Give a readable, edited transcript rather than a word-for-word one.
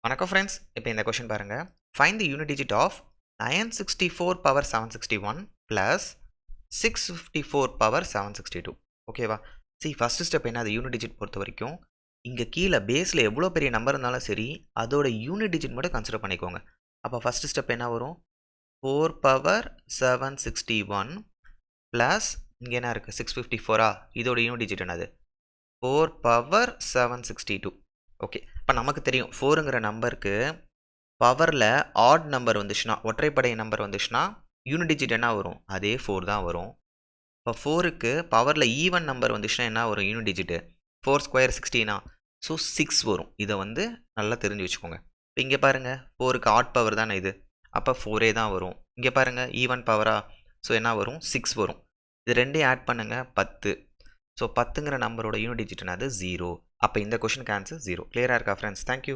வணக்கம் ஃப்ரெண்ட்ஸ். இப்போ இந்த கொஷின் பாருங்க. Find the unit digit of 964 power 761 plus 654 power 762. ஓகேவா? ஃபர்ஸ்ட் ஸ்டெப் என்ன, அது யூனிட் டிஜிட் பொறுத்த வரைக்கும் இங்கே கீழே பேஸில் எவ்வளோ பெரிய நம்பர் இருந்தாலும் சரி, அதோட யூனிட் டிஜிட் மட்டும் கன்சிடர் பண்ணிக்கோங்க. அப்போ ஃபர்ஸ்ட் ஸ்டெப் என்ன வரும்? 4 பவர் 761 ப்ளஸ் இங்கே என்ன இருக்குது, 654. இதோட யூனிட் டிஜிட் என்னது? 4 பவர் 762. ஓகே, இப்போ நமக்கு தெரியும் 4ங்கிற நம்பருக்கு பவரில் ஆட் நம்பர் வந்துச்சுன்னா, ஒற்றைப்படை நம்பர் வந்துச்சுன்னா யூனிட் டிஜிட் என்ன வரும்? அதே 4 தான் வரும். இப்போ 4க்கு பவரில் ஈவன் நம்பர் வந்துச்சுன்னா என்ன வரும் யூனிட் டிஜிட்டு? 4 ஸ்கொயர் 16. ஸோ 6 வரும். இதை நல்லா தெரிஞ்சு வச்சுக்கோங்க. இப்போ இங்கே பாருங்கள், 4க்கு ஆட் பவர் தானே இது, அப்போ 4 தான் வரும். இங்கே பாருங்கள், ஈவன் பவரா, ஸோ என்ன வரும்? 6 வரும். இது ரெண்டையும் ஆட் பண்ணுங்கள், 10. ஸோ 10ங்கிற நம்பரோட யூனிட் டிஜிட் என்னது? 0. அப்போ இந்த கொஷனுக்கு ஆன்சர் 0. கிளியராக இருக்கா ஃப்ரெண்ட்ஸ்? தேங்க்யூ.